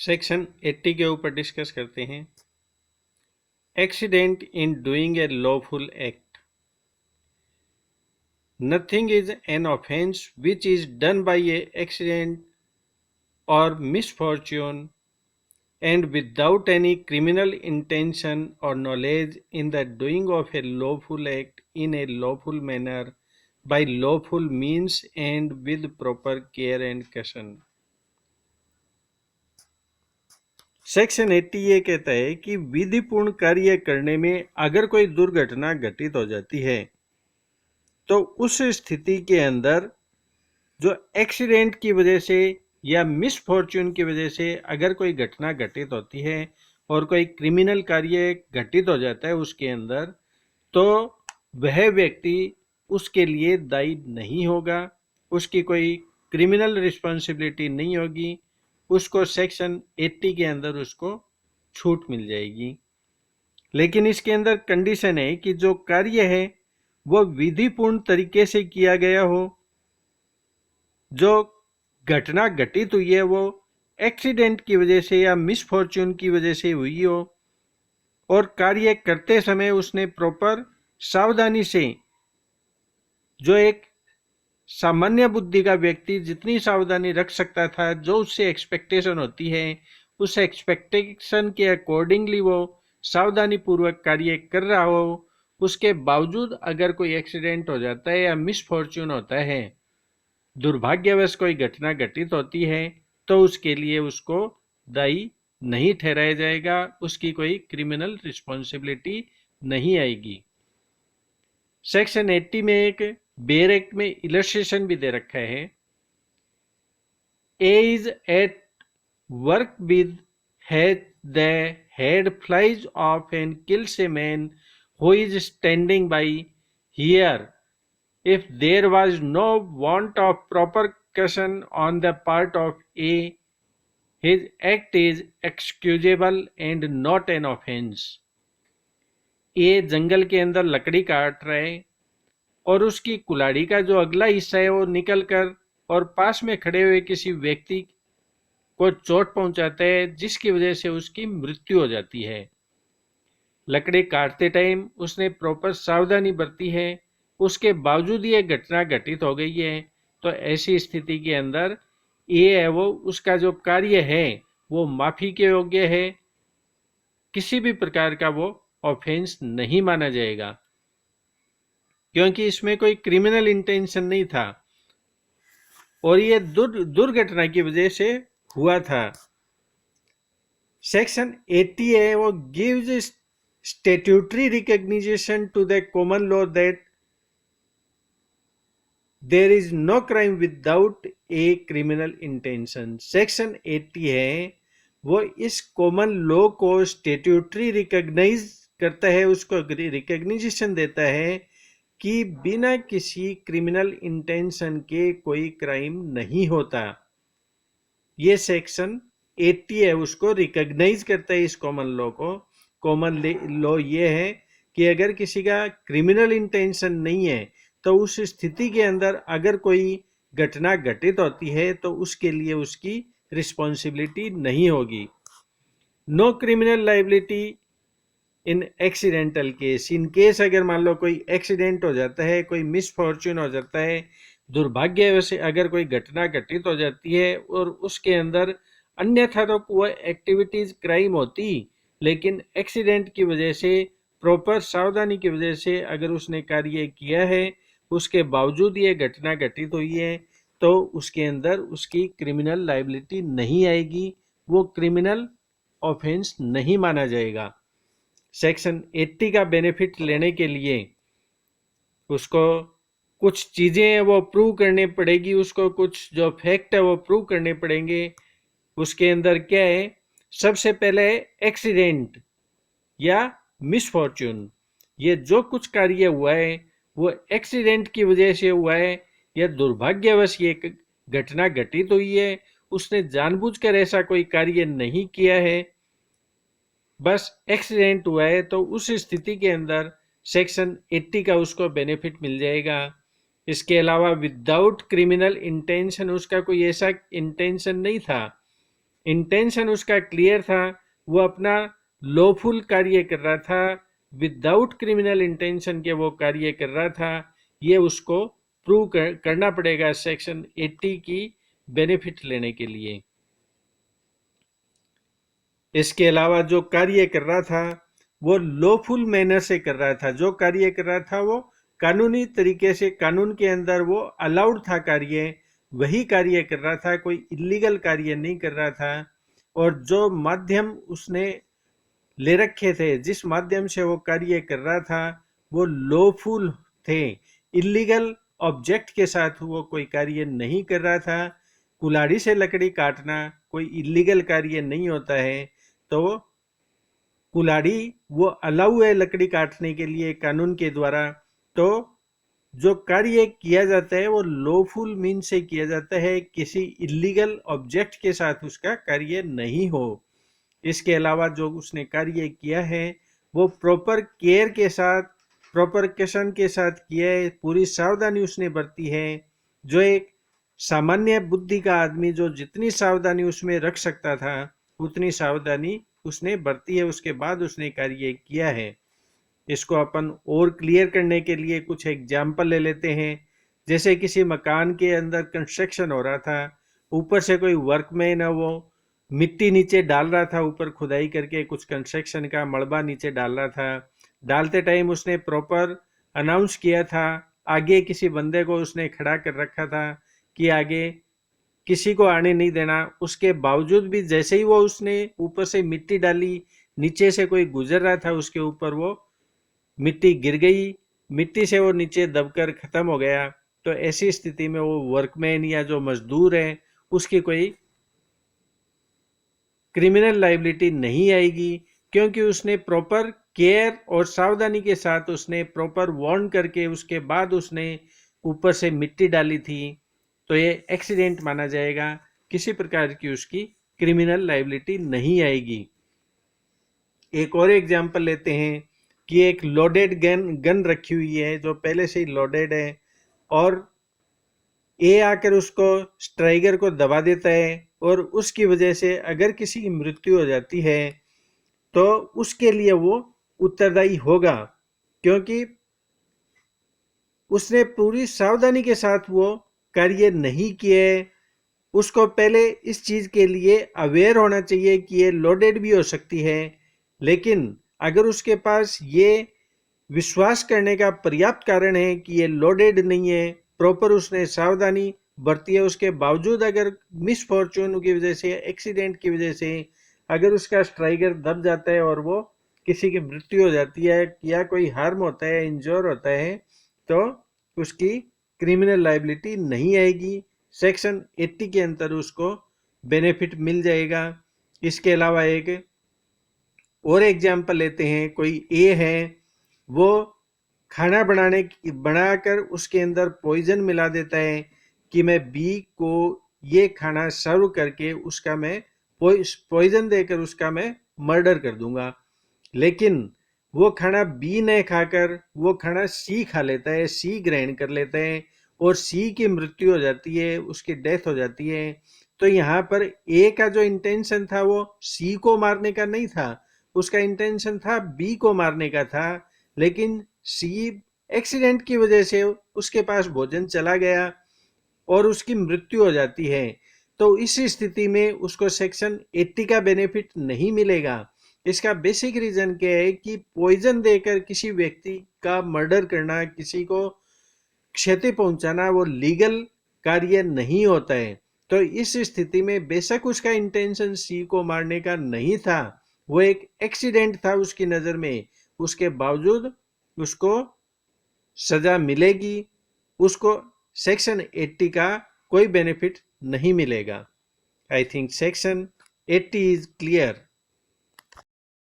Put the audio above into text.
Section 80 के ऊपर discuss करते हैं। Accident in doing a lawful act. Nothing is an offence which is done by A accident और misfortune and without any criminal intention or knowledge in the doing of a lawful act in a lawful manner by lawful means and with proper care and caution। Section 80 ये कहता है कि विधिपूर्ण कार्य करने में अगर कोई दुर्घटना घटित हो जाती है तो उस स्थिति के अंदर जो एक्सीडेंट की वजह से या मिसफॉर्च्यून की वजह से अगर कोई घटना घटित होती है और कोई क्रिमिनल कार्य घटित हो जाता है उसके अंदर, तो वह व्यक्ति उसके लिए दायी नहीं होगा, उसकी कोई क्रिमिनल रिस्पॉन्सिबिलिटी नहीं होगी, उसको सेक्शन 80 के अंदर उसको छूट मिल जाएगी। लेकिन इसके अंदर कंडीशन है कि जो कार्य है वो विधिपूर्ण तरीके से किया गया हो, जो घटना घटित हुई है वो एक्सीडेंट की वजह से या मिसफॉर्च्यून की वजह से हुई हो और कार्य करते समय उसने प्रॉपर सावधानी से, जो एक सामान्य बुद्धि का व्यक्ति जितनी सावधानी रख सकता था, जो उससे एक्सपेक्टेशन होती है, उस एक्सपेक्टेशन के अकॉर्डिंगली वो सावधानी पूर्वक कार्य कर रहा हो, उसके बावजूद अगर कोई एक्सीडेंट हो जाता है या मिसफॉर्च्यून होता है, दुर्भाग्यवश कोई घटना घटित होती है, तो उसके लिए उसको दायी नहीं ठहराया जाएगा, उसकी कोई क्रिमिनल रिस्पॉन्सिबिलिटी नहीं आएगी। सेक्शन 80 में एक बेयर एक्ट में इलस्ट्रेशन भी दे रखा है। A is at work with has the head flies off and kills a man who is standing by here if there was no want of proper caution on the part of A, his act is excusable and not an offense। A जंगल के अंदर लकड़ी काट रहा है और उसकी कुल्हाड़ी का जो अगला हिस्सा है वो निकल कर और पास में खड़े हुए किसी व्यक्ति को चोट पहुंचाता है, जिसकी वजह से उसकी मृत्यु हो जाती है। लकड़ी काटते टाइम उसने प्रॉपर सावधानी बरती है, उसके बावजूद ये घटना घटित हो गई है, तो ऐसी स्थिति के अंदर ये है वो उसका जो कार्य है वो माफी के योग्य है, किसी भी प्रकार का वो ऑफेंस नहीं माना जाएगा, क्योंकि इसमें कोई क्रिमिनल इंटेंशन नहीं था और ये दुर्घटना की वजह से हुआ था। सेक्शन 80 है वो gives statutory recognition to the common law that there is no crime without a criminal intention. Section 80 है वो इस कॉमन लॉ को स्टैट्यूटरी रिकॉग्नाइज करता है, उसको रिकॉग्निशन देता है कि बिना किसी क्रिमिनल इंटेंशन के कोई क्राइम नहीं होता। ये सेक्शन 80 है उसको रिकॉग्नाइज करता है, इस कॉमन लॉ को। कॉमन लॉ ये है कि अगर किसी का क्रिमिनल इंटेंशन नहीं है तो उस स्थिति के अंदर अगर कोई घटना घटित होती है तो उसके लिए उसकी रिस्पॉन्सिबिलिटी नहीं होगी। No criminal liability in accidental case. In case अगर मान लो कोई एक्सीडेंट हो जाता है, कोई मिसफॉर्च्यून हो जाता है, दुर्भाग्य से अगर कोई घटना घटित हो जाती है और उसके अंदर अन्यथा तो वह एक्टिविटीज क्राइम होती, लेकिन एक्सीडेंट की वजह से, प्रॉपर सावधानी की वजह से अगर उसने कार्य किया है, उसके बावजूद ये घटना घटित हुई है, तो उसके अंदर उसकी क्रिमिनल लाइबिलिटी नहीं आएगी, वो क्रिमिनल ऑफेंस नहीं माना जाएगा। सेक्शन 80 का बेनिफिट लेने के लिए उसको कुछ चीज़ें वो प्रूव करनी पड़ेगी, उसको कुछ जो फैक्ट है वो प्रूव करने पड़ेंगे। उसके अंदर क्या है, सबसे पहले एक्सीडेंट या मिसफॉर्च्यून। ये जो कुछ कार्य हुआ है वो एक्सीडेंट की वजह से हुआ है या दुर्भाग्यवश ये घटना घटित हुई है, उसने जानबूझकर ऐसा कोई कार्य नहीं किया है, बस एक्सीडेंट हुआ है, तो उस स्थिति के अंदर सेक्शन 80 का उसको बेनिफिट मिल जाएगा। इसके अलावा विदाउट क्रिमिनल इंटेंशन, उसका कोई ऐसा इंटेंशन नहीं था इंटेंशन उसका क्लियर था, वो अपना लॉफुल कार्य कर रहा था, विदाउट क्रिमिनल इंटेंशन के वो कार्य कर रहा था, ये उसको प्रूव करना पड़ेगा सेक्शन 80 की बेनिफिट लेने के लिए। इसके अलावा जो कार्य कर रहा था वो लॉफुल मैनर से कर रहा था, जो कार्य कर रहा था वो कानूनी तरीके से, कानून के अंदर वो अलाउड था कार्य, वही कार्य कर रहा था, कोई इलीगल कार्य नहीं कर रहा था। और जो माध्यम उसने ले रखे थे, जिस माध्यम से वो कार्य कर रहा था, वो लॉफुल थे। इलीगल ऑब्जेक्ट के साथ वो कोई कार्य नहीं कर रहा था। कुल्हाड़ी से लकड़ी काटना कोई इलीगल कार्य नहीं होता है, तो कुल्हाड़ी वो अलाउ है लकड़ी काटने के लिए कानून के द्वारा। तो जो कार्य किया जाता है वो लॉफुल मीन से किया जाता है, किसी इलीगल ऑब्जेक्ट के साथ उसका कार्य नहीं हो। इसके अलावा जो उसने कार्य किया है वो प्रॉपर केयर के साथ, प्रॉपर कशन के साथ किया है, पूरी सावधानी उसने बरती है। जो एक सामान्य बुद्धि का आदमी जो जितनी सावधानी उसमें रख सकता था उतनी सावधानी उसने बरती है, उसके बाद उसने कार्य किया है। इसको अपन और क्लियर करने के लिए कुछ एग्जाम्पल ले लेते हैं। जैसे किसी मकान के अंदर कंस्ट्रक्शन हो रहा था, ऊपर से कोई वर्कमैन है वो मिट्टी नीचे डाल रहा था, ऊपर खुदाई करके कुछ कंस्ट्रक्शन का मलबा नीचे डाल रहा था। डालते टाइम उसने प्रॉपर अनाउंस किया था, आगे किसी बंदे को उसने खड़ा कर रखा था कि आगे किसी को आने नहीं देना। उसके बावजूद भी जैसे ही वो उसने ऊपर से मिट्टी डाली, नीचे से कोई गुजर रहा था उसके ऊपर, वो मिट्टी गिर गई, मिट्टी से वो नीचे दबकर खत्म हो गया। तो ऐसी स्थिति में वो वर्कमैन या जो मजदूर है उसकी कोई क्रिमिनल लाइबिलिटी नहीं आएगी, क्योंकि उसने प्रॉपर केयर और सावधानी के साथ उसने प्रॉपर वार्न करके उसके बाद उसने ऊपर से मिट्टी डाली थी। तो ये एक्सीडेंट माना जाएगा, किसी प्रकार की उसकी क्रिमिनल लाइबिलिटी नहीं आएगी। एक और एग्जांपल लेते हैं कि एक लोडेड गन रखी हुई है जो पहले से ही लोडेड है, और ए आकर उसको स्ट्राइकर को दबा देता है, और उसकी वजह से अगर किसी की मृत्यु हो जाती है तो उसके लिए वो उत्तरदायी होगा, क्योंकि उसने पूरी सावधानी के साथ वो कार्य नहीं किए। उसको पहले इस चीज के लिए अवेयर होना चाहिए कि ये लोडेड भी हो सकती है, लेकिन अगर उसके पास ये विश्वास करने का पर्याप्त कारण है कि ये लोडेड नहीं है, प्रॉपर उसने सावधानी बरती है, उसके बावजूद अगर मिस फॉर्चून की वजह से, एक्सीडेंट की वजह से अगर उसका स्ट्राइकर दब जाता है और वो किसी की मृत्यु हो जाती है या कोई हार्म होता है, इंजोर होता है, तो उसकी क्रिमिनल लाइबिलिटी नहीं आएगी। सेक्शन 80 के अंदर उसको बेनिफिट मिल जाएगा। इसके अलावा एक और एग्जाम्पल लेते हैं। कोई ए है, वो खाना बनाकर उसके अंदर पॉइजन मिला देता है कि मैं बी को ये खाना सर्व करके उसका मैं पॉइजन देकर उसका मैं मर्डर कर दूंगा। लेकिन वो खाना बी ने खाकर वो खाना सी खा लेता है, सी ग्रहण कर लेता है, और सी की मृत्यु हो जाती है, उसकी डेथ हो जाती है। तो यहाँ पर ए का जो इंटेंशन था वो सी को मारने का नहीं था, उसका इंटेंशन था बी को मारने का था, लेकिन सी एक्सीडेंट की वजह से उसके पास भोजन चला गया और उसकी मृत्यु हो जाती है। तो इस स्थिति में उसको सेक्शन 80 का बेनिफिट नहीं मिलेगा। इसका बेसिक रीजन क्या है कि पॉइजन देकर किसी व्यक्ति का मर्डर करना, किसी को क्षति पहुंचाना, वो लीगल कार्य नहीं होता है। तो इस स्थिति में बेशक उसका इंटेंशन सी को मारने का नहीं था, वो एक एक्सीडेंट था उसकी नज़र में, उसके बावजूद उसको सजा मिलेगी, उसको सेक्शन 80 का कोई बेनिफिट नहीं मिलेगा। I think section 80 is clear.